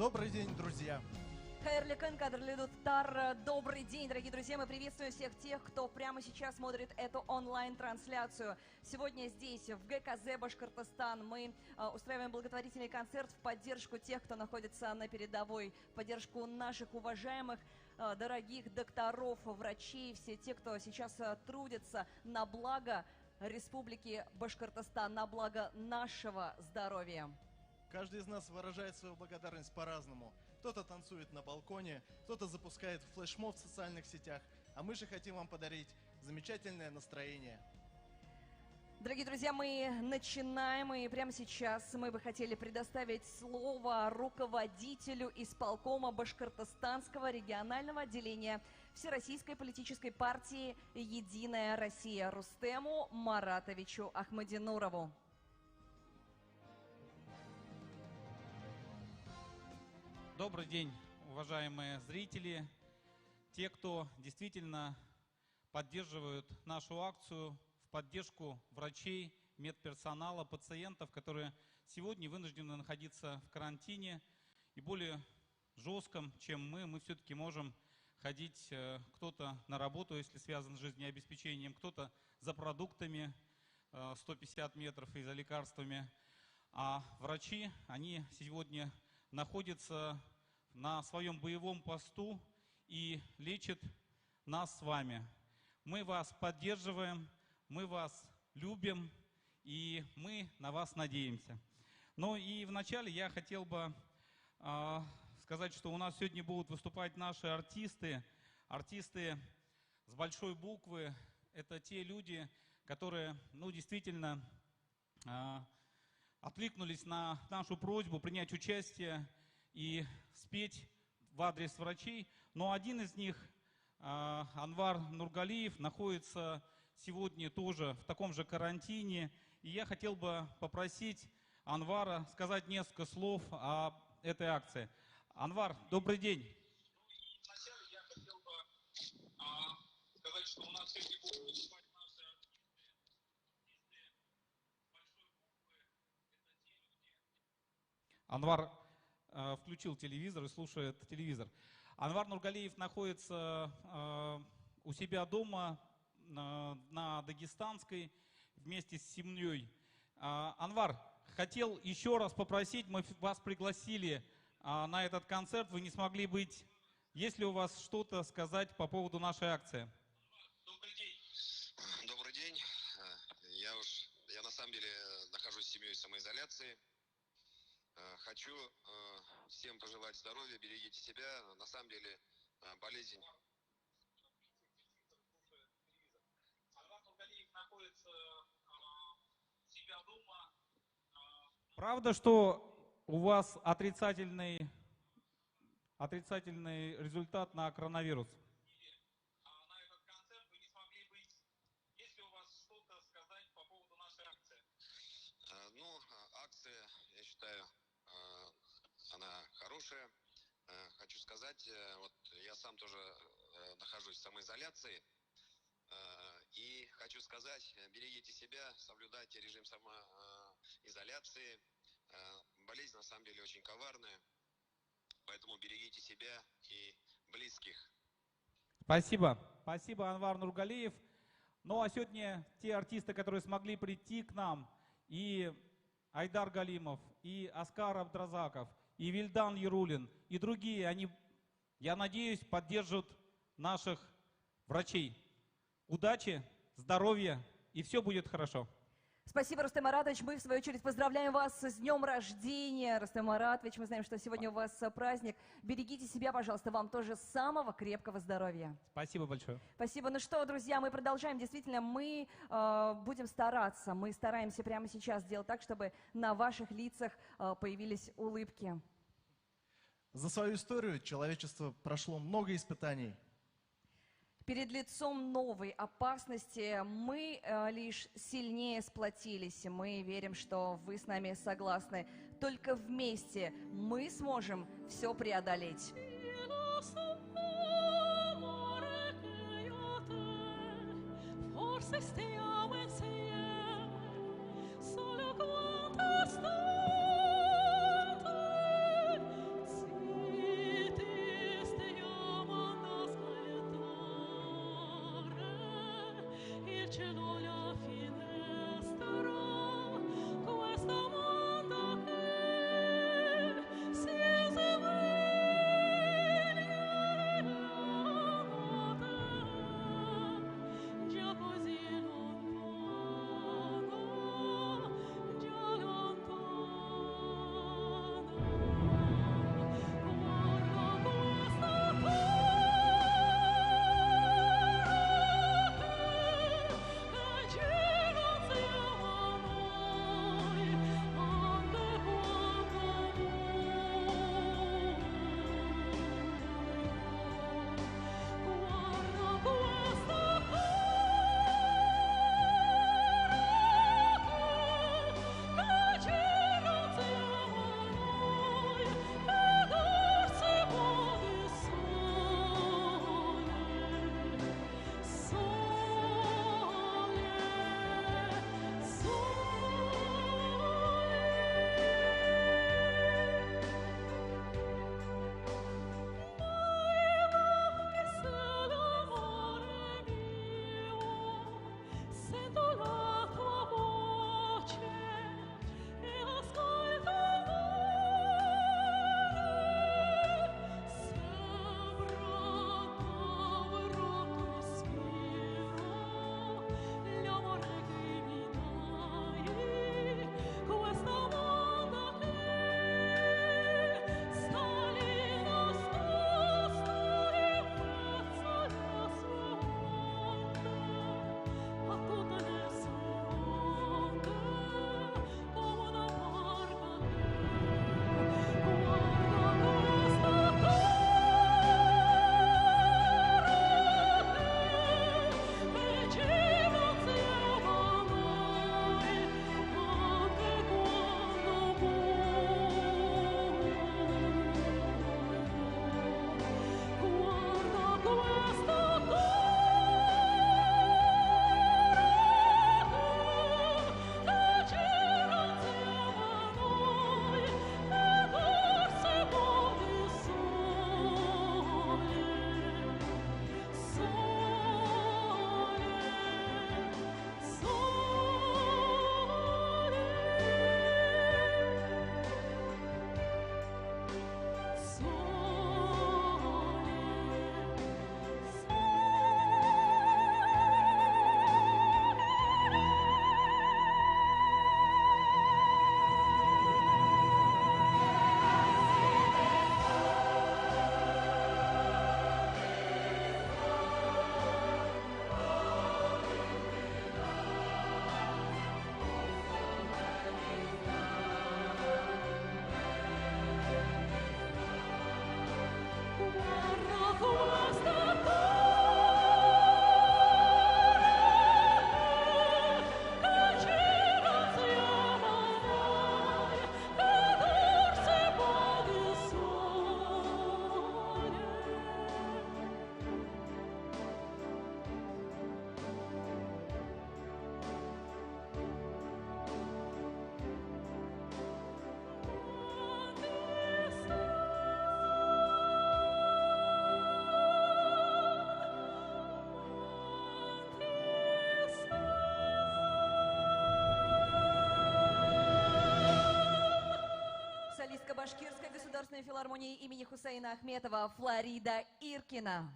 Добрый день, друзья! Хайрлы күн, кадрлы достар. Добрый день, дорогие друзья. Мы приветствуем всех тех, кто прямо сейчас смотрит эту онлайн-трансляцию. Сегодня здесь, в ГКЗ Башкортостан, мы устраиваем благотворительный концерт в поддержку тех, кто находится на передовой, в поддержку наших уважаемых, дорогих докторов, врачей, все те, кто сейчас трудится на благо Республики Башкортостан, на благо нашего здоровья. Каждый из нас выражает свою благодарность по-разному. Кто-то танцует на балконе, кто-то запускает флешмоб в социальных сетях, а мы же хотим вам подарить замечательное настроение. Дорогие друзья, мы начинаем, и прямо сейчас мы бы хотели предоставить слово руководителю исполкома Башкортостанского регионального отделения Всероссийской политической партии «Единая Россия» Рустему Маратовичу Ахмадинурову. Добрый день, уважаемые зрители, те, кто действительно поддерживают нашу акцию в поддержку врачей, медперсонала, пациентов, которые сегодня вынуждены находиться в карантине и более жестком, чем мы все-таки можем ходить, кто-то на работу, если связан с жизнеобеспечением, кто-то за продуктами 150 метров и за лекарствами. А врачи, они сегодня находятся на своем боевом посту и лечат нас с вами. Мы вас поддерживаем, мы вас любим и мы на вас надеемся. Ну и вначале я хотел бы сказать, что у нас сегодня будут выступать наши артисты. Артисты с большой буквы. Это те люди, которые, действительно откликнулись на нашу просьбу принять участие и спеть в адрес врачей. Но один из них, Анвар Нургалиев, находится сегодня тоже в таком же карантине. И я хотел бы попросить Анвара сказать несколько слов о этой акции. Анвар, добрый день. Вначале я хотел бы сказать, что у нас сегодня будут выступать наши артисты большой буквы. Это те люди. Анвар включил телевизор и слушает телевизор. Анвар Нургалиев находится у себя дома на Дагестанской вместе с семьей. Анвар, хотел еще раз попросить, мы вас пригласили на этот концерт, вы не смогли быть. Есть ли у вас что-то сказать по поводу нашей акции? Добрый день. Добрый день. Я на самом деле нахожусь с семьей в самоизоляции. Хочу всем пожелать здоровья, берегите себя. На самом деле болезнь. Анвар Нургалиев находится у себя дома. Правда, что у вас отрицательный результат на коронавирус? На этот концерт вы не смогли быть. Есть ли у вас что-то сказать по поводу нашей акции? Акция, я считаю, она хорошая. Хочу сказать, вот я сам тоже нахожусь в самоизоляции. И хочу сказать, берегите себя, соблюдайте режим самоизоляции. Болезнь на самом деле очень коварная. Поэтому берегите себя и близких. Спасибо. Спасибо, Анвар Нургалиев. Ну а сегодня те артисты, которые смогли прийти к нам, и Айдар Галимов, и Аскар Абдразаков, и Вильдан Ярулин, и другие, они, я надеюсь, поддержат наших врачей. Удачи, здоровья, и все будет хорошо. Спасибо, Рустем Маратович. Мы, в свою очередь, поздравляем вас с днем рождения, Рустем Маратович. Мы знаем, что сегодня у вас праздник. Берегите себя, пожалуйста, вам тоже самого крепкого здоровья. Спасибо большое. Спасибо. Ну что, друзья, мы продолжаем. Действительно, мы будем стараться. Мы стараемся прямо сейчас сделать так, чтобы на ваших лицах появились улыбки. За свою историю человечество прошло много испытаний. Перед лицом новой опасности мы лишь сильнее сплотились. Мы верим, что вы с нами согласны. Только вместе мы сможем все преодолеть. Башкирской государственной филармонии имени Хусейна Ахметова Флорида Иркина.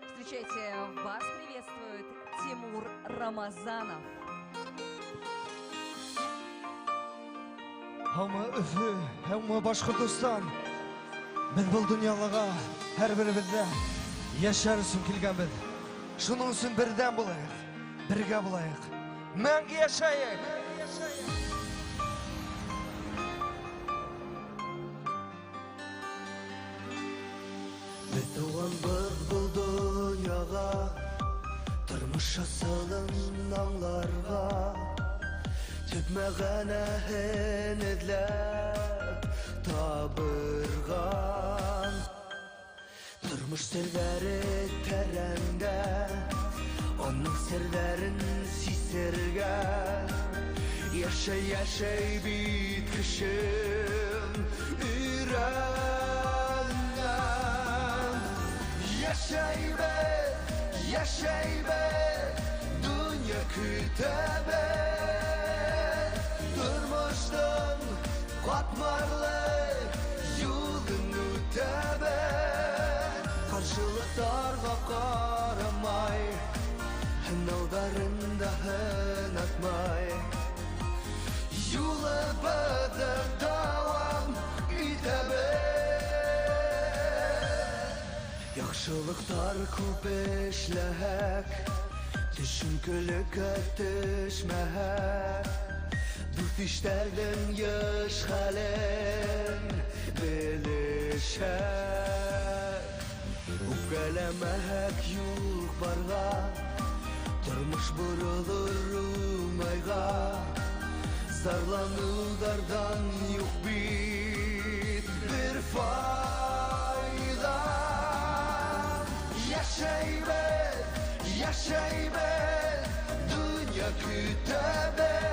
Встречайте, вас приветствует Тимур Рамазанов. Hamı Üfü, hamı Başkurdistan. Biz bu dünyalığa her birimizde yaşar üçün kilgenbid. Şunun üçün birden bulayıq, birge bulayıq. Мәңгі yaşayıq. Biz doğanbız bu dünyaga, turmuş asılın anlarga. Tütmeğene henedlep tabırgan. Turmuş sirleri terende, onun sirlerin sisirgen. Yaşay yaşay bitkişim ürenden. Yaşay be, yaşayber dünya küteber durmuştan katmarlı yolun öteber karşılıklarga karamay hınavdarında hınatmay yolu bedel davam iteber yaxşılıklar көп eşlehek düşünkülükке düşmehek Dut işlerden yaş halen bilişek Ukalamak yok barga Durmuş burulur umayga Zarlanılardan yok bir fayda Yaşayber dünya küteber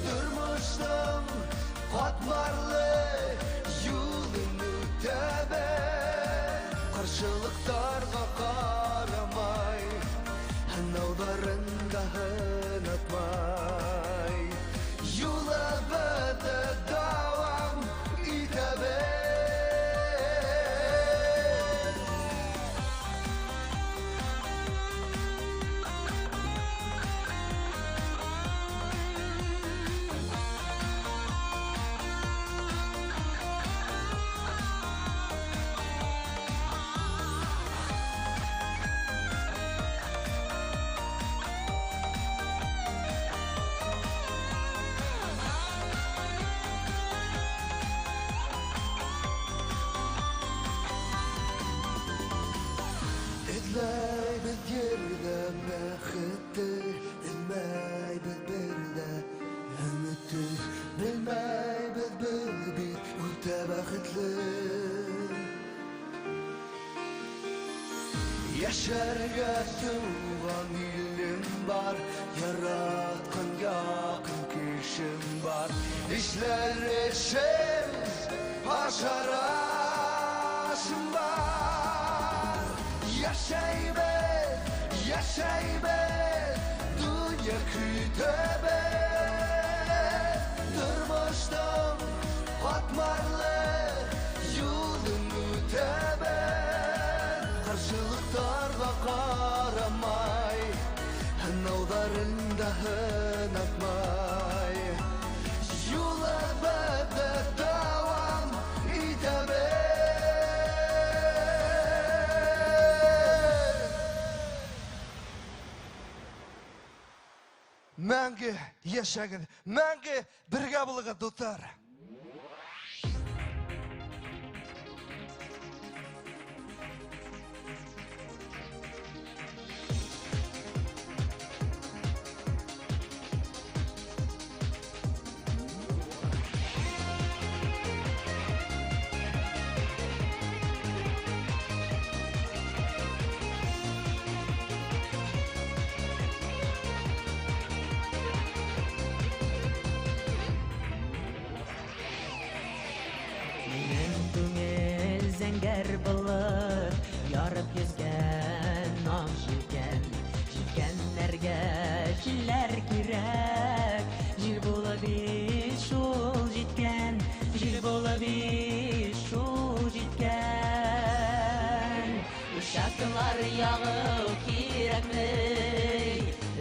Durmuştum katmarlı yolun öteber Karşılıklarga karamay Hınavdarında hınatmay Yola bede davam iteber Edleybiz yerde bexti Bilmeybiz birde ümitti Bilmeybiz bir öte bextli Yaşarga tuğan ilim var Yaratkan yakın kişim var İşler eşim haşarasım var Yaşayber dünya küteber Durmuştum katmarlı yolun öteber Karşılıklarga karamay Hınavdarında hınatmay Yola bede davam iteber Мәңгі яшәгін, мәңгі бірге болуға достар. Зәңгәр булыр, ярып йөзгән нам җилкән Җилкәннәргә җилләр кирәк Җил булып бит шул җиткән Җил булып бит шул җиткән Ушаклар ягып кирәкми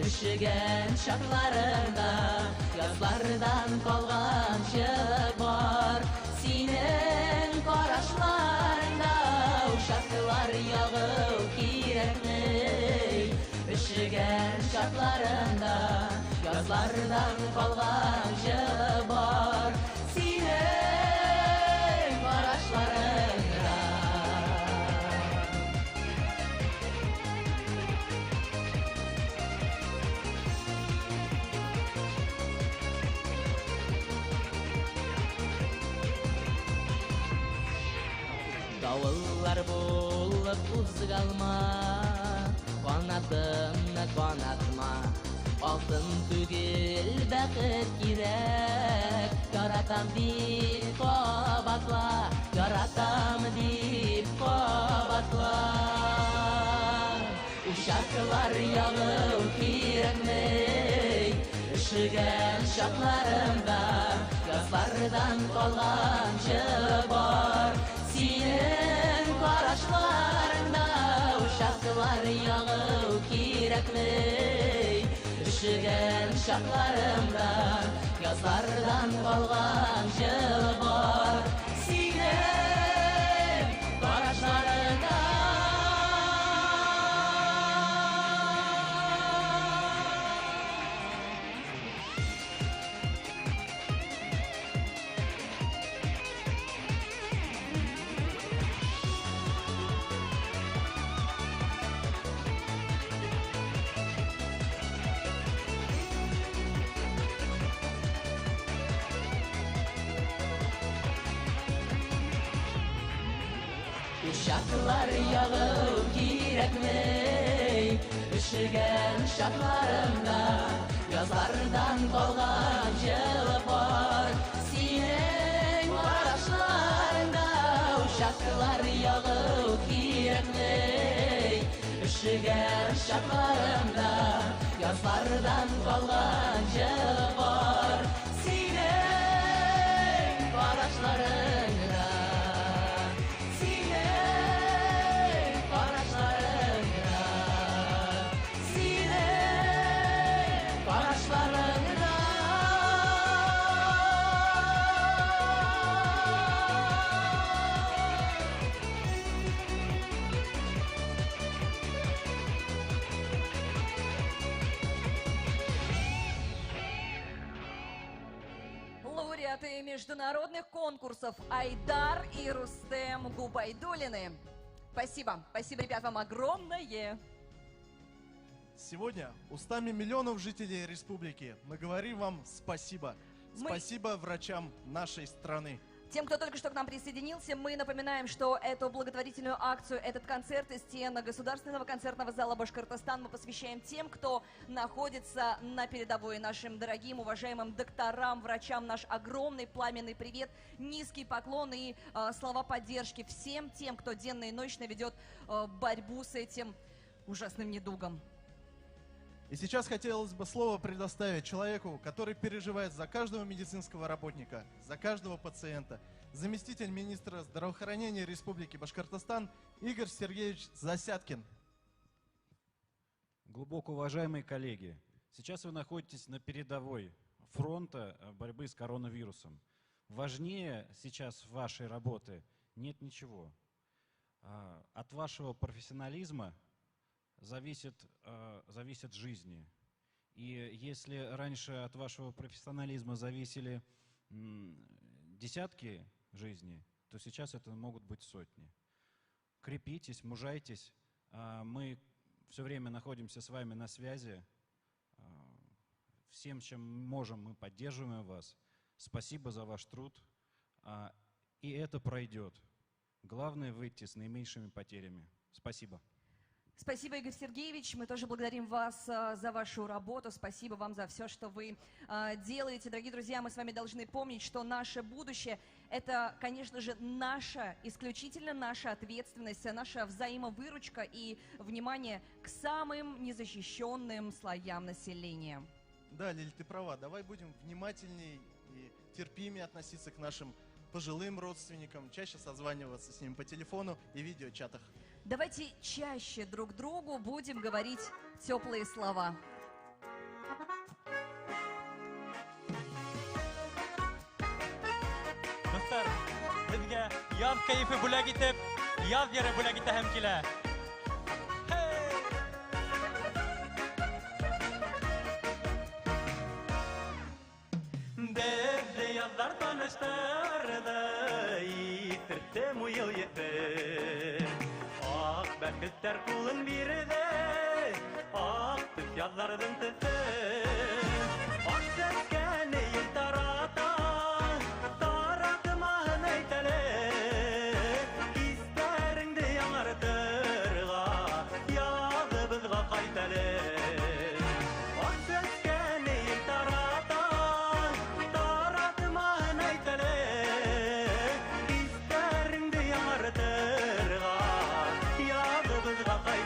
Өшегән шакларында Язлардан калган җылы бар Синең карашларыңда Ушаклар ягып кирәкми Өшегән шакларында Язлардан калган җылы бар Синең карашларыңда Давыллар булып узгалма Канатымны канатма Алтын түгел бәхет кирәк Яратам дип кабатла Яратам дип кабатла Uşaklar yağıp kirekmey Üşügen şaklarımda Yazlardan kalan var Senin karışlarında Uşaklar yağıp kirekmey Üşügen şaklarımda Yazlardan kalan var Senin karışlarında Uşaklar yağıp kirekmey Üşügen şaklarımda Yazlardan kalgan var Senin karışlarında Uşaklar yağıp kirekmey Üşügen şaklarımda Yazlardan kalgan var Senin karışlarında Лауреаты международных конкурсов Айдар и Рустем Губайдуллины. Спасибо. Спасибо, ребят, вам огромное. Сегодня устами миллионов жителей республики мы говорим вам спасибо. Спасибо врачам нашей страны. Тем, кто только что к нам присоединился, мы напоминаем, что эту благотворительную акцию, этот концерт из стен Государственного концертного зала Башкортостан мы посвящаем тем, кто находится на передовой. Нашим дорогим, уважаемым докторам, врачам наш огромный пламенный привет, низкий поклон и слова поддержки всем тем, кто денно и ночно ведет борьбу с этим ужасным недугом. И сейчас хотелось бы слово предоставить человеку, который переживает за каждого медицинского работника, за каждого пациента. Заместитель министра здравоохранения Республики Башкортостан Игорь Сергеевич Засядкин. Глубоко уважаемые коллеги, сейчас вы находитесь на передовой фронта борьбы с коронавирусом. Важнее сейчас вашей работы нет ничего. От вашего профессионализма зависят жизни. И если раньше от вашего профессионализма зависели десятки жизней, то сейчас это могут быть сотни. Крепитесь, мужайтесь. Мы все время находимся с вами на связи. Всем, чем можем, мы поддерживаем вас. Спасибо за ваш труд. И это пройдет. Главное выйти с наименьшими потерями. Спасибо. Спасибо, Игорь Сергеевич. Мы тоже благодарим вас за вашу работу. Спасибо вам за все, что вы делаете. Дорогие друзья, мы с вами должны помнить, что наше будущее – это, конечно же, наша, исключительно наша ответственность, наша взаимовыручка и внимание к самым незащищенным слоям населения. Да, Лиль, ты права. Давай будем внимательнее и терпимее относиться к нашим пожилым родственникам, чаще созваниваться с ними по телефону и видеочатах. Давайте чаще друг другу будем говорить теплые слова. Dostlar, bizga yoz kayfi bo'lak etib, yoz yeri bo'lak eta ham kelar. Bizde yazlar tanıştırdı, yitirdim bu yıl yetti. Bakıtlar kulun biride, aktif yazlardan tütü. Akşetkeni yıl taratan, taratıma neytele. İsterindi yanardırga, yazı bizga kaytele. Akşetkeni yıl taratan, taratıma neytele. İsterindi yanardırga, yazı bizga kaytele.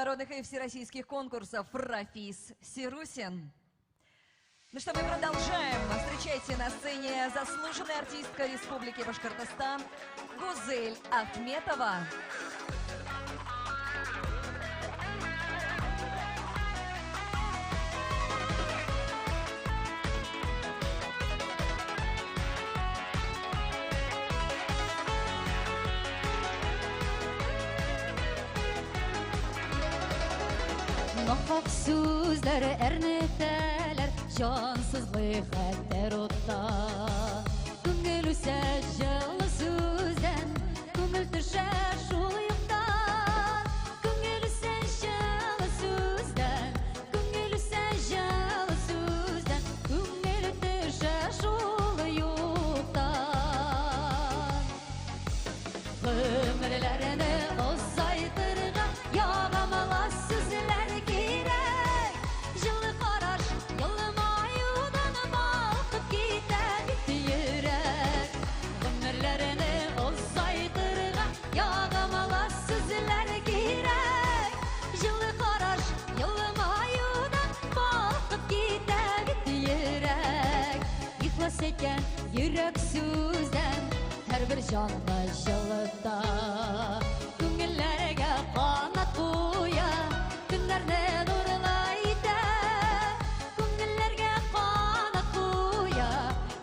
международных и всероссийских конкурсов Рафис Сирусин. Ну что, мы продолжаем. Встречайте на сцене заслуженная артистка Республики Башкортостан Гузель Ахметова. Нахак сүзләре әрнетәләр, җансызлык хәттәр утта. Күңел үсә җылы сүздән, күңел төшә шул юктан. Күңел үсә җылы сүздән, күңел үсә җылы сүздән, күңел төшә шул юктан. Гомерләрне озайтырга ягамала сүзләр кирәк. Җылы караш, елмаюдан балкып китә бит йөрәк. Гомерләрне озайтырга ягамала сүзләр кирәк. Җылы караш, елмаюдан балкып китә бит йөрәк. Ихлас икән йөрәк сүздән, һәрбер җанны җылыта. Күңелләргә канат куя, көннәрне нурлай итә. Күңелләргә канат куя,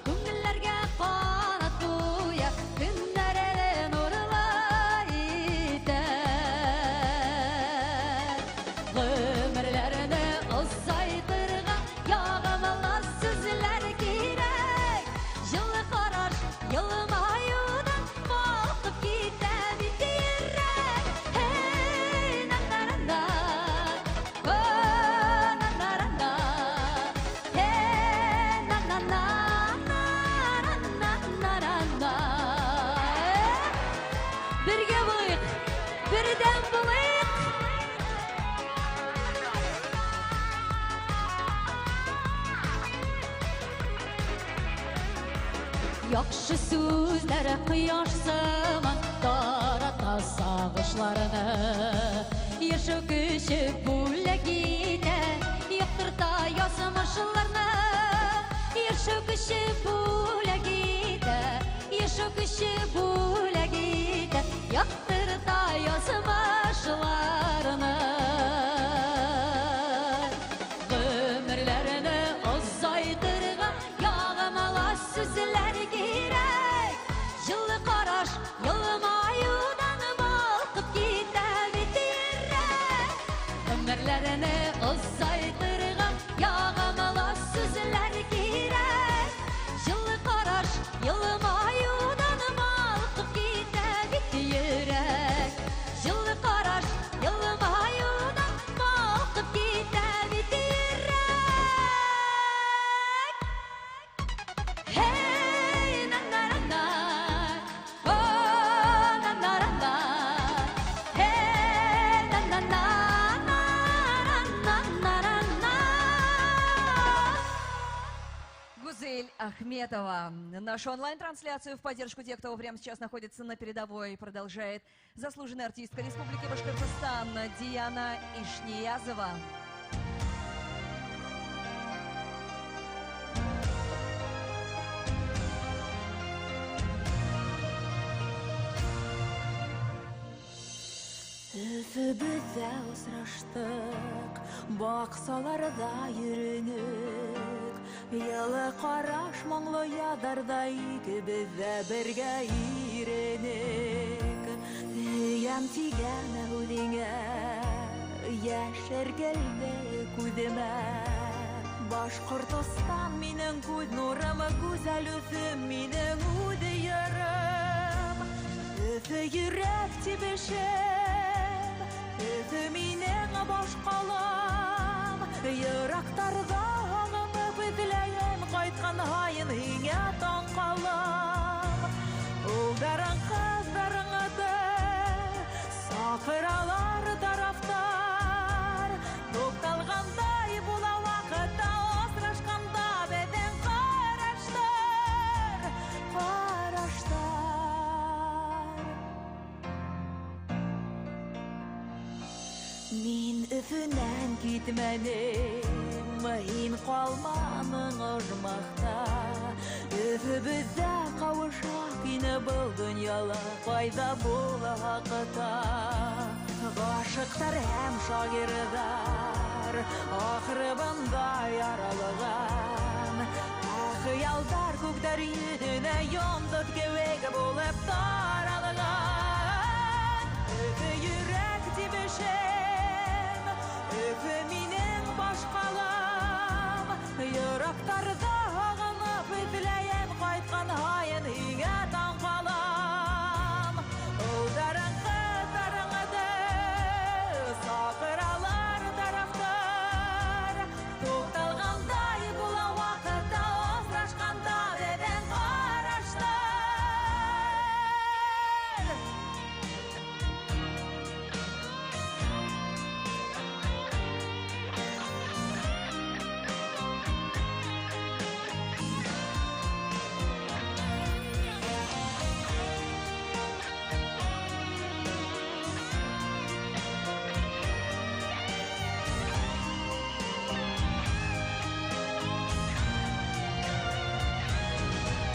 күңелләргә канат куя, көннәрне нурлай итә. Гомерләрне озайтырга ягамала сүзләр кирәк. Җылы караш, елмаюдан балкып китә бит йөрәк. Hey, на-на-на-на, oh, на-на-на-на, hey, на-на-на, на-на-на-на-на. Бергә булыйк, бердәм булыйк. Яхшы сүзләре кояш сыман тарата сагышларны. Яшәү көче бүләк итә, яктырта язмышларны. Яшәү көче бүләк итә, яшәү көче бүләк итә, яктырта язмышларны. Гомерләрне озайтырга ягамала сүзләр кирәк. Җылы караш, елмаюдан балкып китә бит йөрәк. Гомерләрне озайтырга ягамала сүзләр кирәк. Җылы караш, елмаюдан балкып китә бит йөрәк. Җылы караш, елмаюдан балкып китә бит йөрәк. Hey, na-na-na-na, oh, na-na-na-na, hey, na-na-na, на-на-на-на-на. Гузель Ахметова. Нашу онлайн-трансляцию в поддержку тех, кто прямо сейчас находится на передовой, продолжает заслуженная артистка Республики Башкортостан Диана Ишниязова. Өфебез дә очраштык, баксаларда йөрөнөк. Ялы караш моңлы ядарда икебез дә бергә йөрөнөк. Ям тигән үдеңә, яшәр гәлбе күземә. Башкортстан минең күз нурым, гүзәл Өфем минең үде ярым. Өфе йөрәк тибешем, Өфе минең башкалам. Ерактарда аңыңып эзләйем, кайткан һайын һиңә таң калам. Улдарың кыздарыңды сакыралар тарафтар. Тукталгандай була вакытта, осрашканда бедең караштар, караштар. Мин китмәнем, һин калманың ырмакта. Өфебездә кавышак ине был дөньяла, кайда була вакытта. Гашыктар һәм шагыйрьләр ахыры бында яралган. Хыялдар күктәр йөзенә йондык кебек булып таралган. Өфе йөрәк тибешем, өфе минең башкалам. Йөрәктәрдә агынып эзләем кайткан һайын һигә таң калам. Улдарың кытарыңды сакыралар тарафтар. Тукталгандай була вакытта осрашканда беден караштар.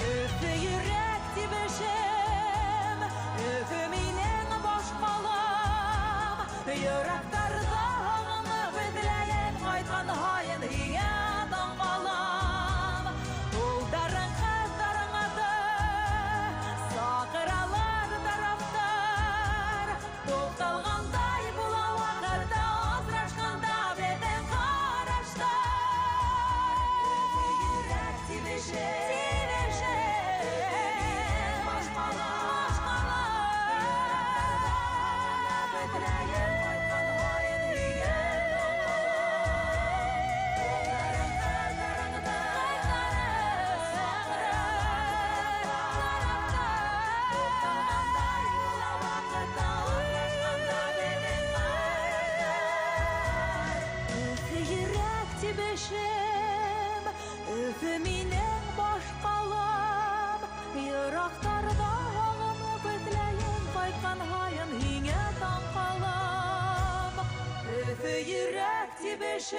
Өфе йөрәк тибешем, өфе минең башкалам. Йөрәктәрдә агынып эзләем кайткан һайын һигә таң калам. Улдарың кыздарыңды сакыралар тарафтар. Тукталгандай була вакытта осрашканда беден караштар. Өфе йөрәк тибешем, өфе минең башкалам. Йөрәктәрдә агынып эзләем кайткан һайын һигә таң калам. Өфе йөрәк тибешем.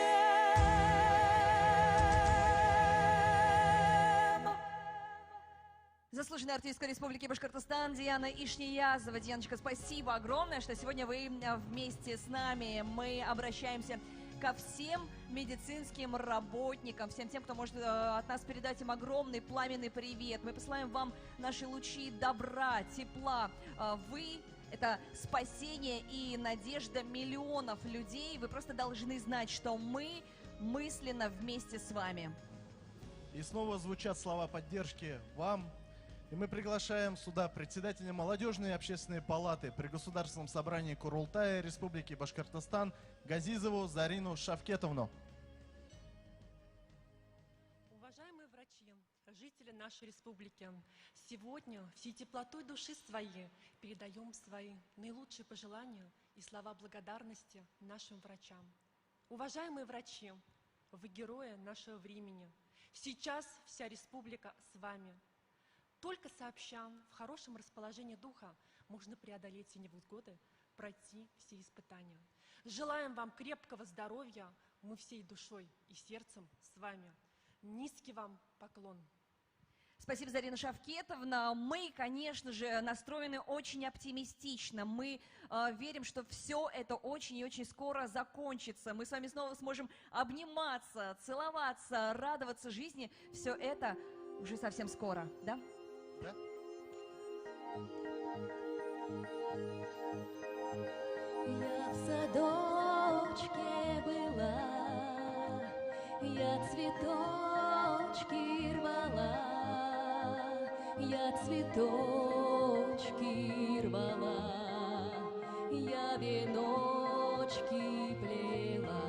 Заслуженная артистка Республики Башкортостан Диана Ишниязова. Дианочка, спасибо огромное, что сегодня вы вместе с нами. Мы обращаемся ко всем медицинским работникам, всем тем, кто может от нас передать им огромный пламенный привет. Мы посылаем вам наши лучи добра, тепла. Вы – это спасение и надежда миллионов людей. Вы просто должны знать, что мы мысленно вместе с вами. И снова звучат слова поддержки вам. И мы приглашаем сюда председателя молодежной и общественной палаты при Государственном собрании Курултая Республики Башкортостан Газизову Зарину Шавкетовну. Уважаемые врачи, жители нашей республики, сегодня всей теплотой души своей передаем свои наилучшие пожелания и слова благодарности нашим врачам. Уважаемые врачи, вы герои нашего времени. Сейчас вся республика с вами. Только сообща, в хорошем расположении духа можно преодолеть все невзгоды, пройти все испытания. Желаем вам крепкого здоровья, мы всей душой и сердцем с вами. Низкий вам поклон. Спасибо, Зарина Шавкетовна. Мы, конечно же, настроены очень оптимистично. Мы верим, что все это очень и очень скоро закончится. Мы с вами снова сможем обниматься, целоваться, радоваться жизни. Все это уже совсем скоро, да? Да? Я в садочке была, я цветочки рвала, я цветочки рвала, я веночки плела.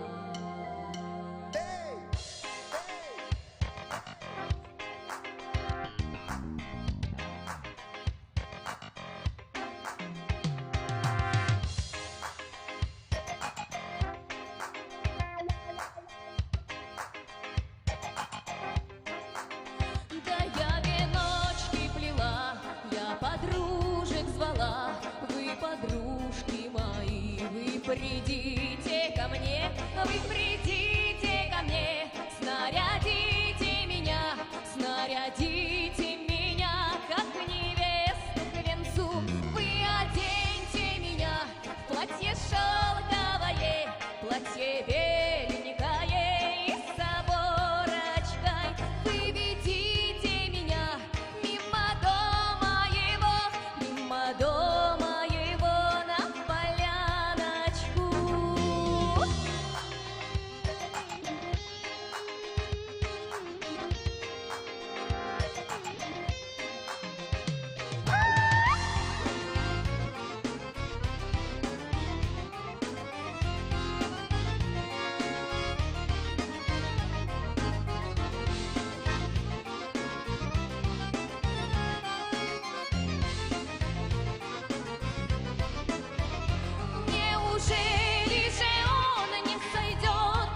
Подружки мои, вы придите ко мне, но вы придите ко мне, снарядите меня, как невесту к венцу. Вы оденьте меня в платье шелковое, платье беленькое и с оборочкой. Вы ведите меня мимо дома его на поляночку. Неужели же он не сойдет,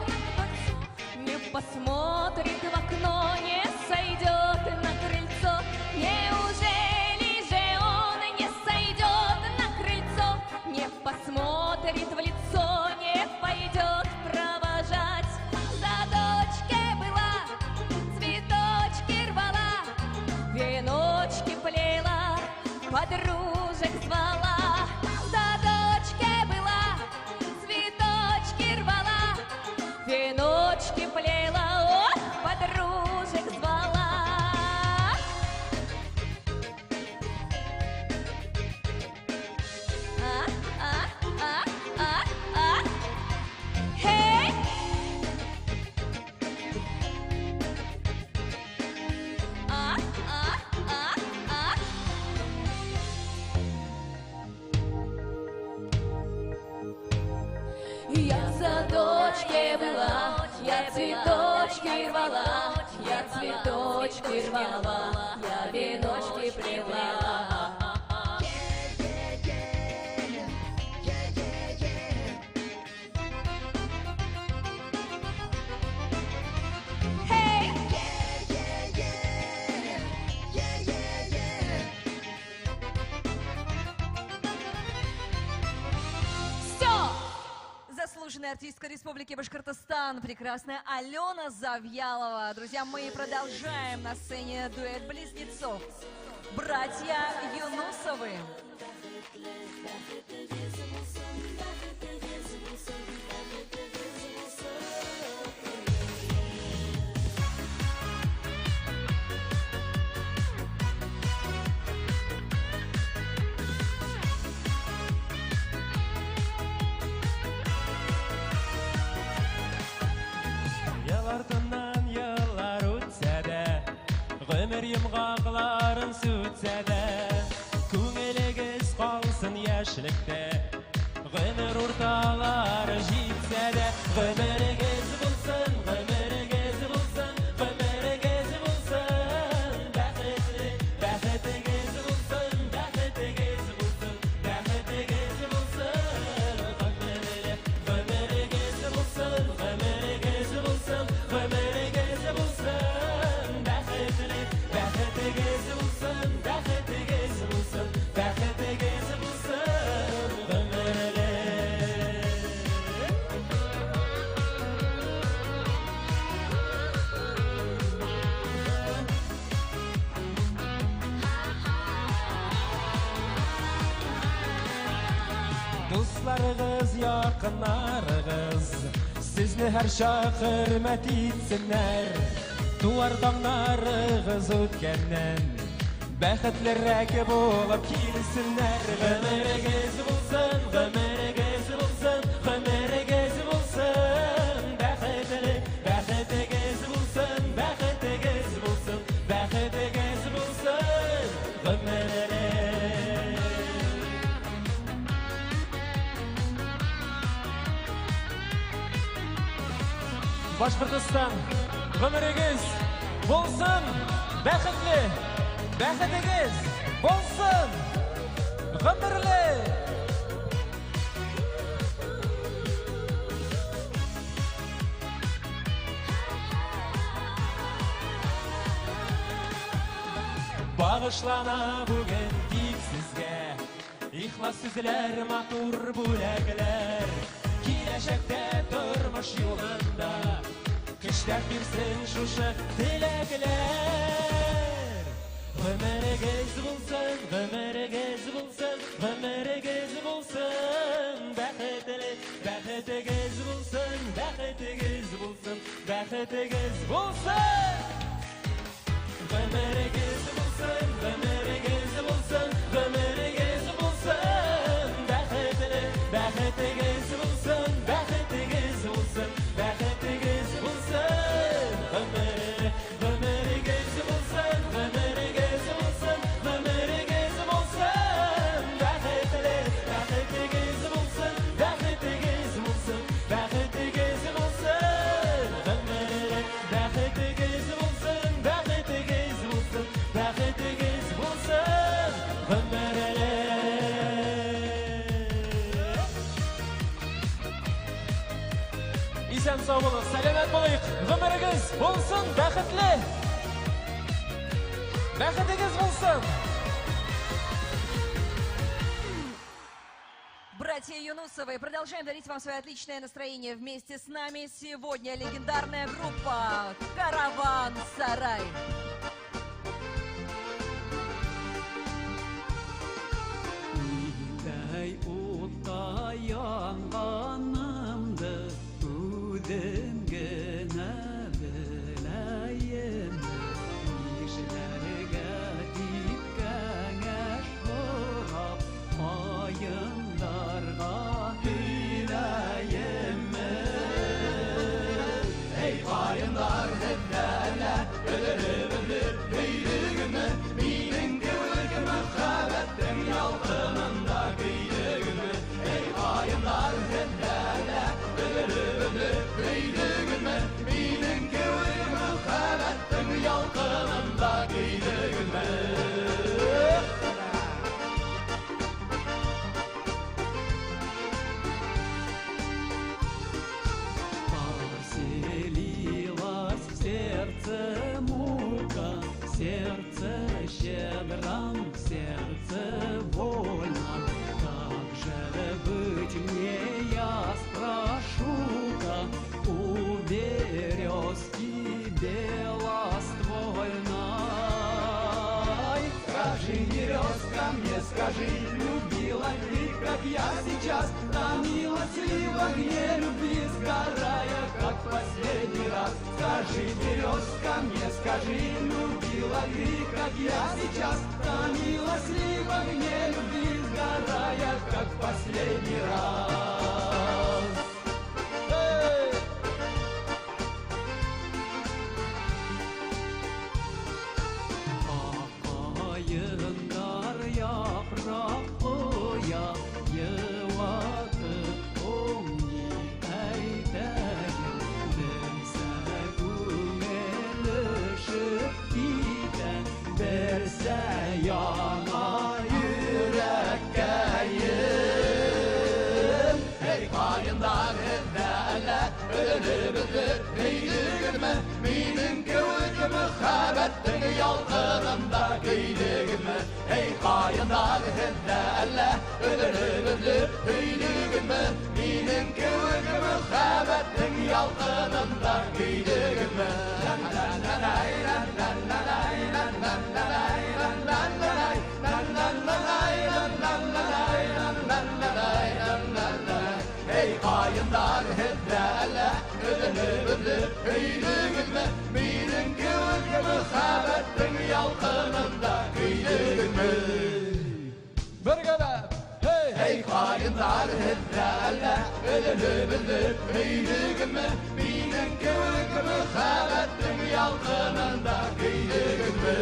не посмотрит в окно, не сойдет на крыльцо? Неужели же он не сойдет на крыльцо, не посмотрит в лицо, не пойдет провожать? За дочкой была, цветочки рвала, веночки плела, подружек звала. За дочкой была, цветочки рвала, веночки плела, ох, подружек звала. Хей! Я за дочкой была, я цветочки рвала, я цветочки рвала, я веночки плела. Заслуженная артистка Республики Башкортостан, прекрасная Алена Завьялова. Друзья, мы продолжаем на сцене дуэт близнецов. Братья Юнусовы. Артынан yıllar ötse de, ömür yımgakların sütse de, көңілігіз қалсын яшілікте, ömür ortaları житсе de, ömürігіз bulsun, ömürігіз bulsun, ömürігіз bulsun, бәхетігіз bulsun, бәхетігіз bulsun, бәхетігіз bulsun, ömürігіз bulsun, ömürігіз bulsun, ömürігіз bulsun, бәхетігіз bulsun, бәхетігіз bulsun, бәхетігіз bulsun, ömürігіз. Dostlarınız, yakınlarınız, sizni her şak hürmet etsinler. Duvar dağlarınız ötkenden, bәхетлерәк болып келсінler. Ömürігіз bulsun, ömürігіз bulsun, ömürігіз bulsun, бәхетігіз bulsun, бәхетігіз bulsun, бәхетігіз bulsun, ömürігіз. Башқұртстан, ömürігіз болсын, бәхетлі, бәхетігіз болсын, ömürlі. Bağışlana bugün tip sizge, İhlas süzler, matur bülekler, Kileşekte durmuş баш юлында көчләп бирсен шушы теләкләр. Гомерегез булсын, гомерегез булсын, гомерегез булсын, бәхетле, бәхетегез булсын, бәхетегез булсын, бәхетегез булсын. Гомерегез булсын, гомерегез булсын, гомерегез булсын, бәхетле, бәхетегез булсын, бәхетегез булсын, бәхетегез булсын. Гомерегез булсын, гомерегез булсын, гомерегез булсын, бәхетле, бәхетегез булсын, бәхетегез булсын, бәхетегез булсын. Бәхетегез булсын, бәхетегез булсын, бәхетегез булсын. Исән сау булыгыз, сәламәт булыйк. Гомерегез булсын, бәхетле. Бәхетегез булсын. Братья Юнусовы, продолжаем дарить вам свое отличное настроение. Вместе с нами сегодня легендарная группа «Караван-сарай». Нидай утта янганымды үдем генә беләем. Нишләргә дип кәңәш һорап, каеннарга һөйләем. Эй, каеннар, һәддәлә, белер, һөйлегемне, минең кеүек мәхәббәттең ялкынында көйлегемне. Эй, каеннар, һәддәлә, белер, һөйлегемне, минең кеүек мәхәббәттең ялкынында көйлегемне. Поселилась в сердце мука, в сердце щедром, в сердце вольно. Как же быть мне, я спрошу-ка, у березки белоствольной? Скажи, березка, мне скажи, любила ты, как я сейчас, томилась ли в огне любви, сгорая, как в последний раз? Скажи, березка, мне скажи, любила ты, как я сейчас, томилась ли в огне любви, сгорая, как в последний раз? Каендар япрак коя, йыватып оңни әйтәйем. Берсә күңелешеп китә, берсә яна йөрәккәем. Эй, каендар һәддәлә, белер, һөйлегемне, минең кеүек мәхәббәттең ялкынында көйлегемне. Эй, каендар һәддәлә, белер, һөйлегемне, минең кеүек мәхәббәттең ялкынында көйлегемне. Эй, каендар һәддәлә, белер, һөйлегемне, минең кеүек мәхәббәттең ялкынында көйлегемне. Бергәләп, эй, каендар һәддәлә, белер, һөйлегемне, минең кеүек мәхәббәттең ялкынында көйлегемне.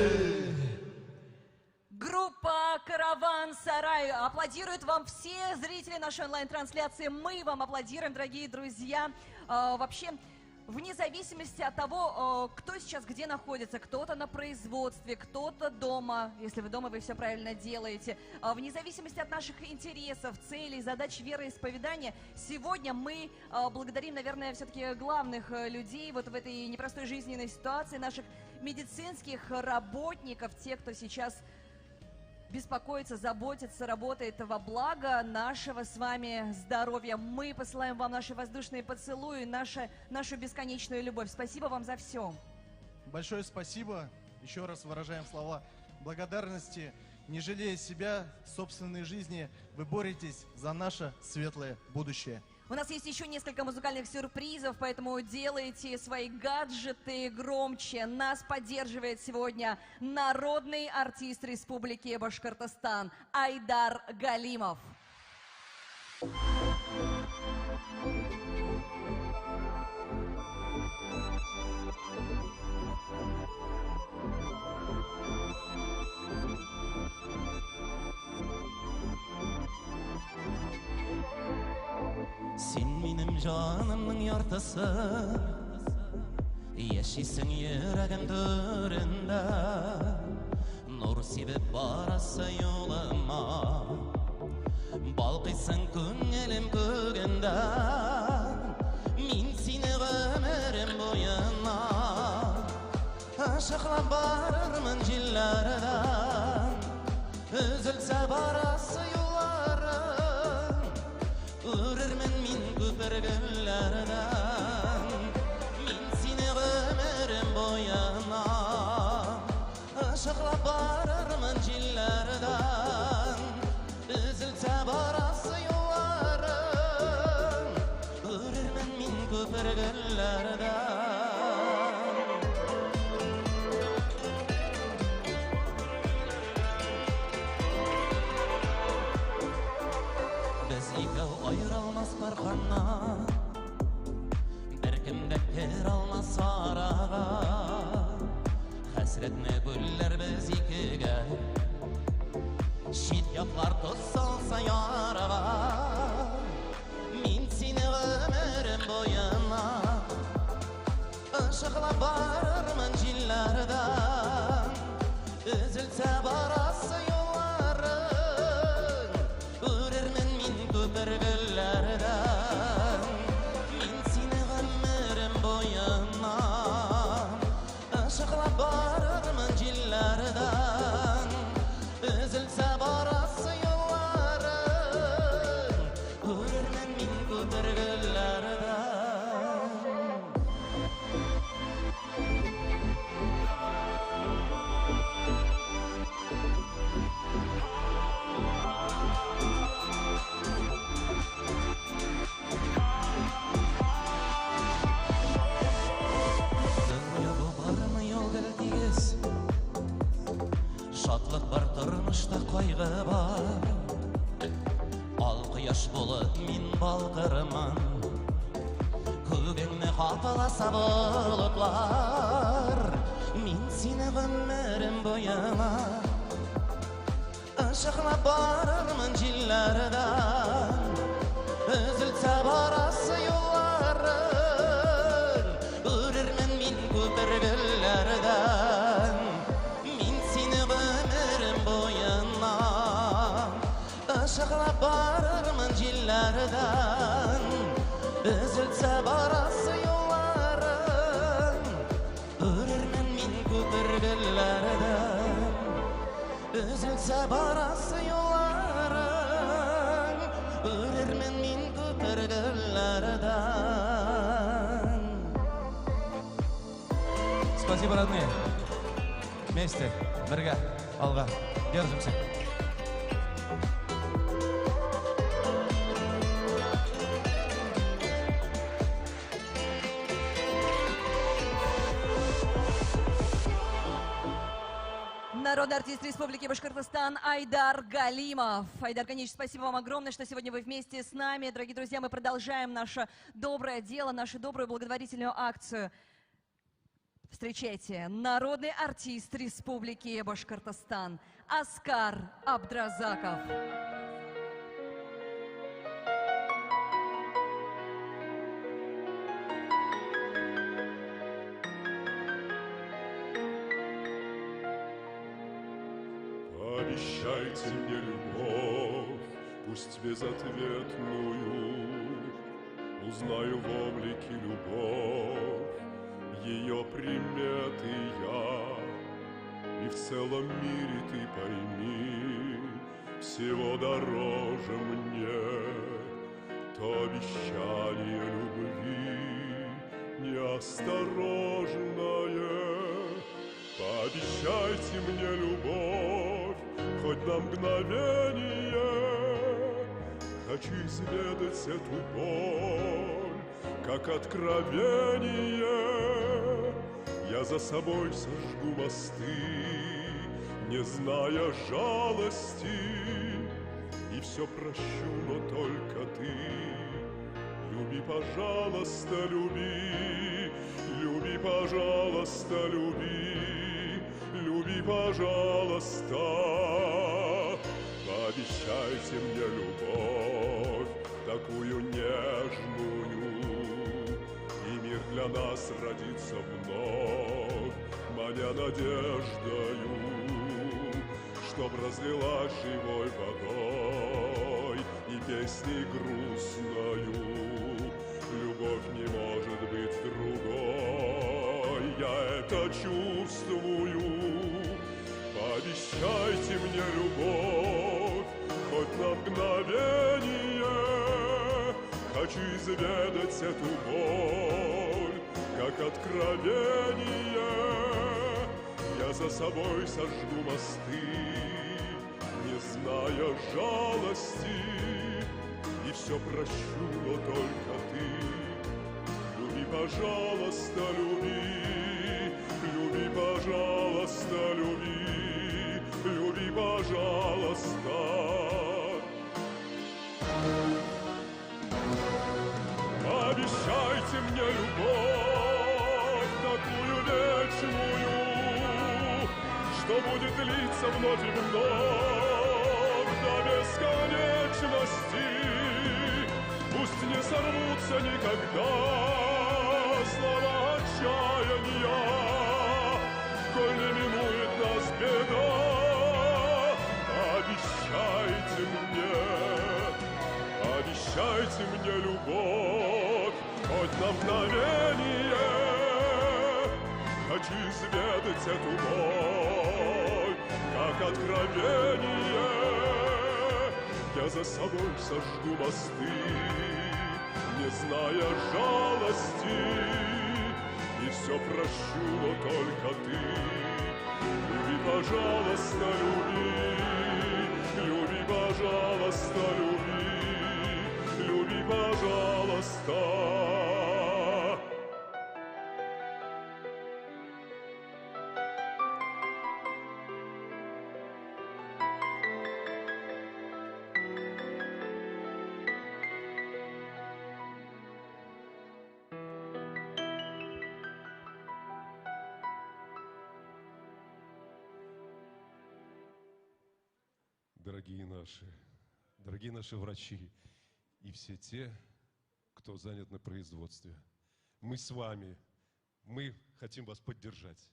Группа «Караван-сарай». Аплодируют вам все зрители нашей онлайн-трансляции. Мы вам аплодируем, дорогие друзья. Вообще, вне зависимости от того, кто сейчас где находится, кто-то на производстве, кто-то дома, если вы дома, вы все правильно делаете, вне зависимости от наших интересов, целей, задач вероисповедания, сегодня мы благодарим, наверное, все-таки главных людей вот в этой непростой жизненной ситуации, наших медицинских работников, тех, кто сейчас беспокоится, заботится, работает во благо нашего с вами здоровья. Мы посылаем вам наши воздушные поцелуи, нашу бесконечную любовь. Спасибо вам за все. Большое спасибо. Еще раз выражаем слова благодарности. Не жалея себя, собственной жизни, вы боретесь за наше светлое будущее. У нас есть еще несколько музыкальных сюрпризов, поэтому делайте свои гаджеты громче. Нас поддерживает сегодня народный артист Республики Башкортостан Айдар Галимов. Sen benim canımın yartısı, yaşaysın yüreğim döründe. Nur sevip barası yoluma, balkıysın küngelim kөгünde. Min seni ömrüm boyuna, aşıkla barırmın cillerden. Üzülse barası yollarım, Örürmen min köpürgüllerden. Min seni ömrüm boyuna, aşıkla barırmın cillerden. Üzülse barası yollarım, Örürmen min köpürgüllerden. Ayrılmaz barxandan, bir kimde yer almaz arağa. Hasretme güller biz ikiga, şit yapar toz salsa yarağa. Min seni ömrüm boyuna, aşıkla barırmın cillerden. Üzülse barası yollarım, Örürmen min köpürgüllerden. Min seni ömrüm boyuna, aşıkla barırmın cillerden. Üzülse barası yollarım, Örürmen min köpürgüllerden. Şatlık var, turmuşta kaygı var. Al kıyaş bulup min balkırman, Kөгіңні қапыласа bulutlar. Min seni ömrüm boyuna, aşıkla barırmın cillerden. Üzülse barası yollarım, Örürmen min köpürgüllerden. Min seni ömrüm boyuna, aşıkla barırmın cillerden. Üzülse barası yollarım, Örürmen min köpürgüllerden. Üzülse barası yollarım, Örürmen min köpürgüllerden. Спасибо, родные. Вместе, бірге, алға. Держимся. Народный артист Республики Башкортостан Айдар Галимов. Айдар, конечно, спасибо вам огромное, что сегодня вы вместе с нами. Дорогие друзья, мы продолжаем наше доброе дело, нашу добрую благотворительную акцию. Встречайте, народный артист Республики Башкортостан Аскар Абдразаков. Обещайте мне любовь, пусть безответную, узнаю в облике любовь, ее приметы я, и в целом мире ты пойми, всего дороже мне то обещание любви неосторожное. Пообещайте мне любовь хоть на мгновение. Хочу изведать эту боль, как откровение. Я за собой сожгу мосты, не зная жалости, и все прощу, но только ты. Люби, пожалуйста, люби, люби, пожалуйста, люби, люби, пожалуйста. Пообещайте мне любовь, такую нежную, и мир для нас родится вновь, маня надеждою, чтоб разлилась живой водой и песней грустною. Любовь не может быть другой, я это чувствую. Пообещайте мне любовь хоть на мгновение. Хочу изведать эту боль, как откровение. Я за собой сожгу мосты, не зная жалости, и все прощу, но только ты. Люби, пожалуйста, люби, люби, пожалуйста, люби, люби, пожалуйста. Обещайте мне любовь такую вечную, что будет длиться вновь и вновь до бесконечности. Пусть не сорвутся никогда слова отчаяния, коль не минует нас беда. Обещайте мне любовь хоть на мгновение. Хочу изведать эту боль, как откровение. Я за собой сожгу мосты, не зная жалости, и все прощу, но только ты. Люби, пожалуйста, люби, люби, пожалуйста, люби, люби, пожалуйста. Дорогие наши врачи и все те, кто занят на производстве, мы с вами, мы хотим вас поддержать.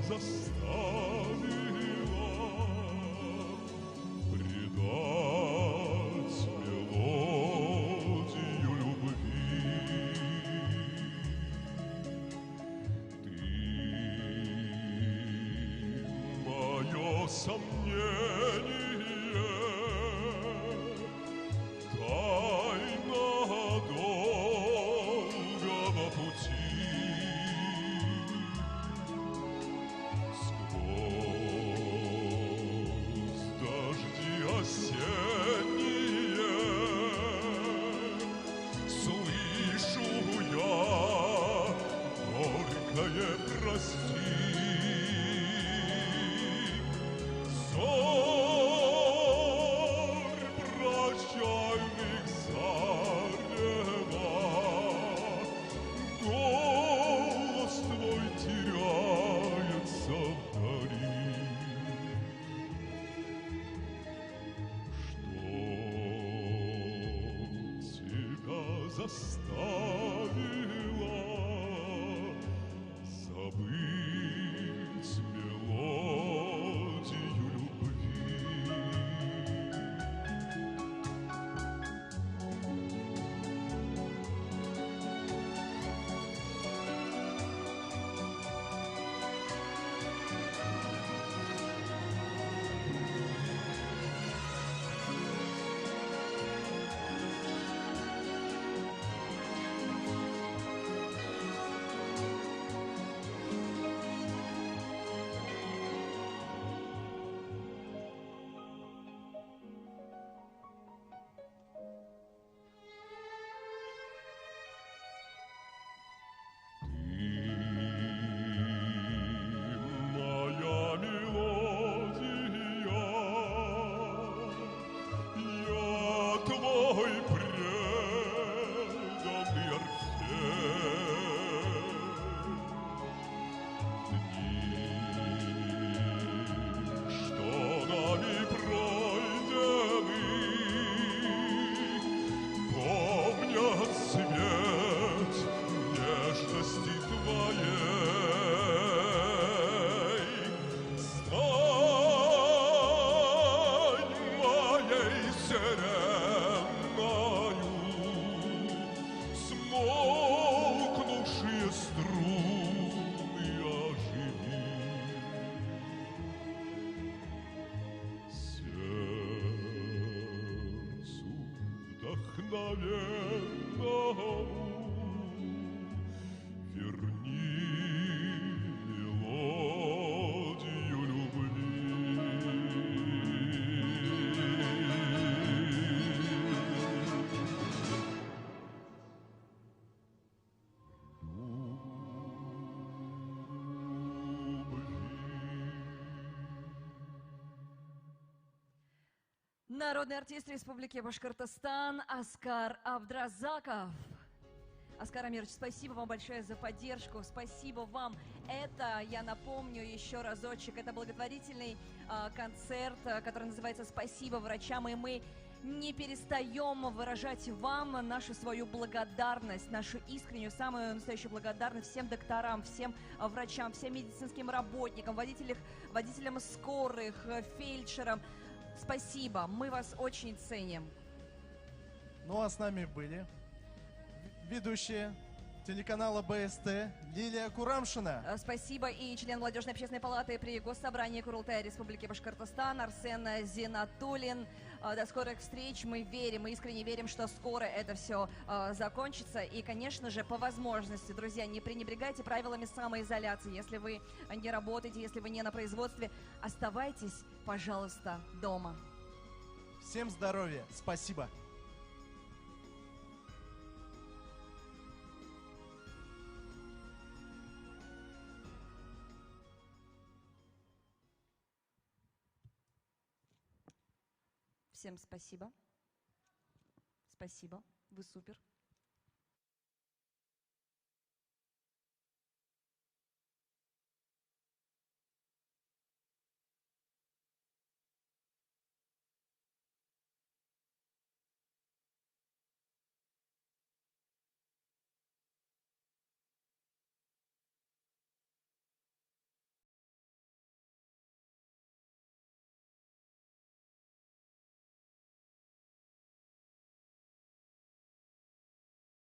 Заставила предать не простит. Зорь прощальных зарева, голос твой теряется вдали. Что тебя заставило забыть мелодию любви? Моя мелодия, я твой преданный Орфей. Дни, что нами пройдены, помнят свет нежности твоей. Стань моей сиреною, смолкнувшие струны оживи. Сердцу вдохновенному верни мелодию любви. Народный артист Республики Башкортостан Аскар Абдразаков. Аскар Амирович, спасибо вам большое за поддержку, спасибо вам. Это, я напомню еще разочек, это благотворительный концерт, который называется «Спасибо врачам», и мы не перестаем выражать вам нашу свою благодарность, нашу искреннюю, самую настоящую благодарность всем докторам, всем врачам, всем медицинским работникам, водителям скорых, фельдшерам. Спасибо, мы вас очень ценим. Ну а с нами были ведущие телеканала БСТ Лилия Курамшина. Спасибо и член Молодежной общественной палаты при Госсобрании Курултая Республики Башкортостан Арсен Зинатуллин. До скорых встреч. Мы верим, мы искренне верим, что скоро это все закончится. И, конечно же, по возможности, друзья, не пренебрегайте правилами самоизоляции. Если вы не работаете, если вы не на производстве, оставайтесь, пожалуйста, дома. Всем здоровья. Спасибо. Всем спасибо. Спасибо. Вы супер.